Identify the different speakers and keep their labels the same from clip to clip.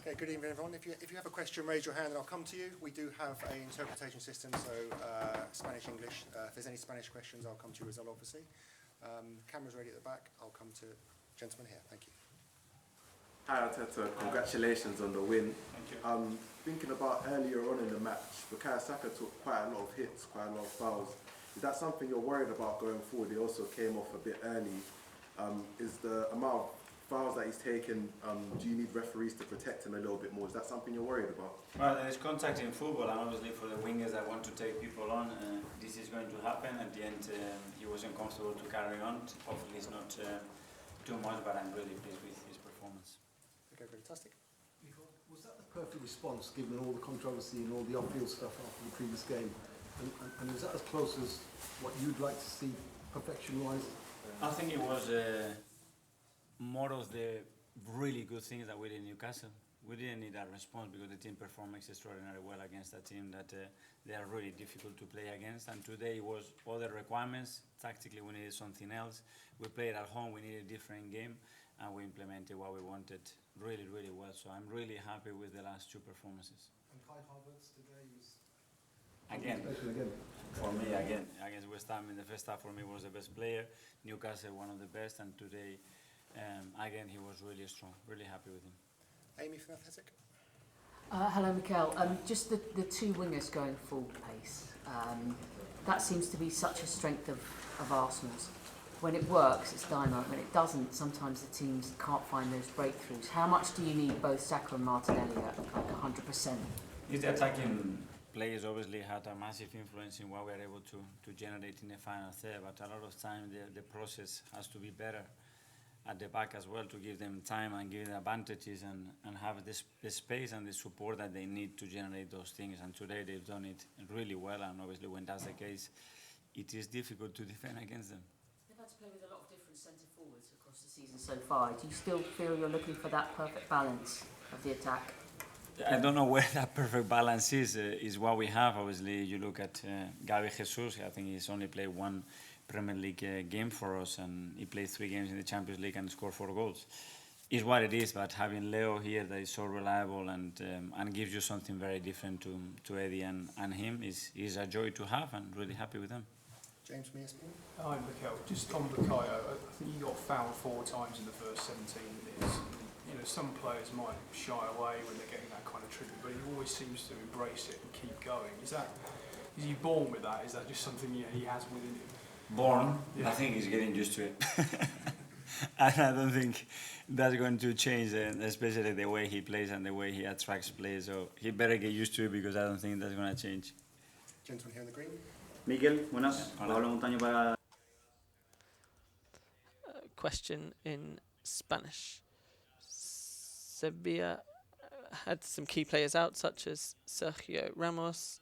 Speaker 1: Okay, good evening, everyone. If you have a question, raise your hand and I'll come to you. We do have an interpretation system, so Spanish, English. If there's any Spanish questions, I'll come to you as well, obviously. Camera's ready at the back. I'll come to gentleman here. Thank you.
Speaker 2: Hi Arteta, congratulations on the win.
Speaker 3: Thank you.
Speaker 2: Thinking about earlier on in the match, Bukayo Saka took quite a lot of hits, quite a lot of fouls. Is that something you're worried about going forward? He also came off a bit early. Is the amount of fouls that he's taken, do you need referees to protect him a little bit more? Is that something you're worried about?
Speaker 3: Well, there is contact in football, and obviously for the wingers that want to take people on, this is going to happen. At the end, he wasn't comfortable to carry on. Hopefully it's not too much, but I'm really pleased with his performance.
Speaker 1: Okay, fantastic.
Speaker 4: Mikel, was that the perfect response given all the controversy and all the off-field stuff after the previous game? And was that as close as what you'd like to see perfection-wise?
Speaker 3: I think it was more of the really good things that we did in Newcastle. We didn't need that response because the team performed extraordinarily well against a team that they are really difficult to play against. And today was other requirements. Tactically, we needed something else. We played at home. We needed a different game, and we implemented what we wanted really, really well. So I'm really happy with the last two performances.
Speaker 4: And Kai Havertz today was...
Speaker 3: Again, for me, against West Ham in the first half, for me was the best player. Newcastle, one of the best, and today, again, he was really strong. Really happy with him.
Speaker 1: Amy from Athletic.
Speaker 5: Hello, Mikel. Just the two wingers going full pace. That seems to be such a strength of Arsenal's. When it works, it's dynamite. When it doesn't, sometimes the teams can't find those breakthroughs. How much do you need both Saka and Martinelli at like 100%?
Speaker 3: His attacking players obviously had a massive influence in what we are able to generate in the final third, but a lot of time the process has to be better at the back as well to give them time and give them advantages and have the space and the support that they need to generate those things. And today they've done it really well, and obviously when that's the case, it is difficult to defend against them.
Speaker 5: They've had to play with a lot of different centre forwards across the season so far. Do you still feel you're looking for that perfect balance of the attack?
Speaker 3: I don't know where that perfect balance is what we have. Obviously, you look at Gabi Jesus, I think he's only played one Premier League game for us, and he played 3 games in the Champions League and scored 4 goals. It's what it is, but having Leo here that is so reliable and gives you something very different to Eddie and him is a joy to have, and really happy with them.
Speaker 1: James from ESPN.
Speaker 6: Hi, Mikel. Just on Bukayo, I think you got fouled 4 times in the first 17 minutes. You know, some players might shy away when they're getting that kind of treatment, but he always seems to embrace it and keep going. Is he born with that? Is that just something he has within him?
Speaker 3: Born,
Speaker 6: Yeah.
Speaker 3: I think he's getting used to it. And I don't think that's going to change, especially the way he plays and the way he attracts players. So he better get used to it because I don't think that's going to change.
Speaker 1: Gentleman here in the green.
Speaker 7: Mikel, buenas. Pablo Montaño para...
Speaker 8: Question in Spanish. Sevilla had some key players out, such as Sergio Ramos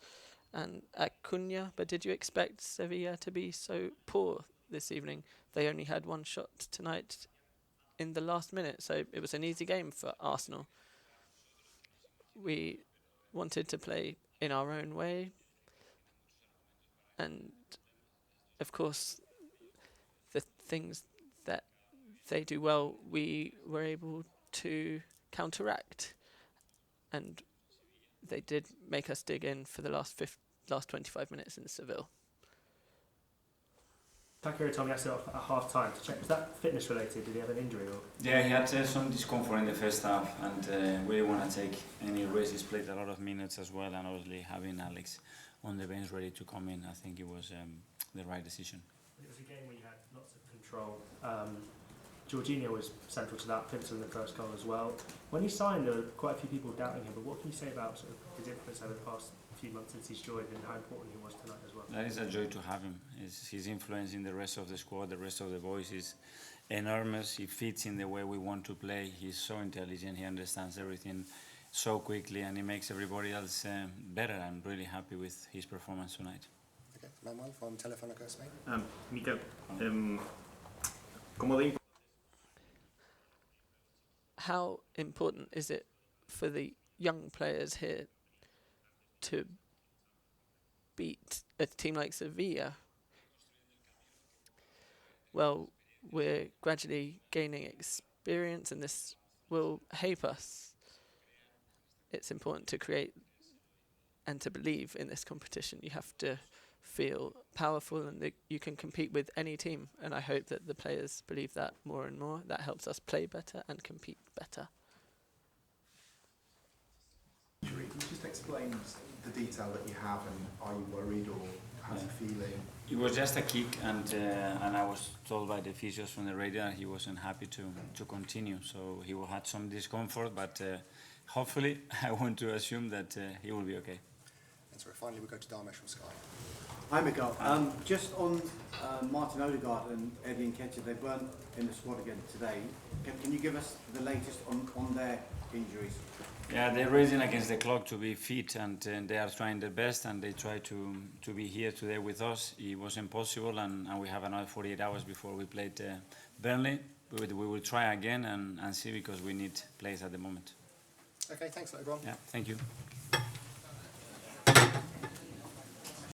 Speaker 8: and Acuna, but did you expect Sevilla to be so poor this evening? They only had 1 shot tonight in the last minute, so it was an easy game for Arsenal. We wanted to play in our own way, and of course the things that they do well, we were able to counteract, and they did make us dig in for the last 25 minutes in Seville.
Speaker 9: Takiro told me yesterday at half time to check. Was that fitness related? Did he have an injury? Or?
Speaker 3: Yeah, he had some discomfort in the first half, and we didn't want to take any risks. He's played a lot of minutes as well, and obviously having Alex on the bench ready to come in, I think it was the right decision.
Speaker 9: It was a game where you had lots of control. Jorginho was central to that, pivotal in the first goal as well. When he signed, there were quite a few people doubting him, but what can you say about sort of his influence over the past few months since he's joined and how important he was tonight as well?
Speaker 3: That is a joy to have him. His influence in the rest of the squad, the rest of the boys is enormous. He fits in the way we want to play. He's so intelligent. He understands everything so quickly, and he makes everybody else better. I'm really happy with his performance tonight.
Speaker 1: Okay, Manuel from Telefónica Spain.
Speaker 7: Mikel, ¿cómo de
Speaker 8: How important is it for the young players here to beat a team like Sevilla? Well, we're gradually gaining experience, and this will help us. it's important to create and to believe in this competition. You have to feel powerful and that you can compete with any team. And I hope that the players believe that more and more. That helps us play better and compete better.
Speaker 10: Can you just explain the detail that you have, and are you worried or how's he feeling?
Speaker 3: It was just a kick, and I was told by the physios from the radio that he wasn't happy to continue. So he had some discomfort, but hopefully I want to assume that he will be okay.
Speaker 1: And so finally we go to Damesh from Sky.
Speaker 11: Hi Mikel, just on Martin Odegaard and Eddie Nketiah, they weren't in the squad again today. Can you give us the latest on their injuries?
Speaker 3: Yeah, they're racing against the clock to be fit, and they are trying their best, and they try to be here today with us. It wasn't possible, and we have another 48 hours before we played Burnley. We will try again and see, because we need players at the moment.
Speaker 1: Okay, thanks everyone.
Speaker 3: Yeah, thank you.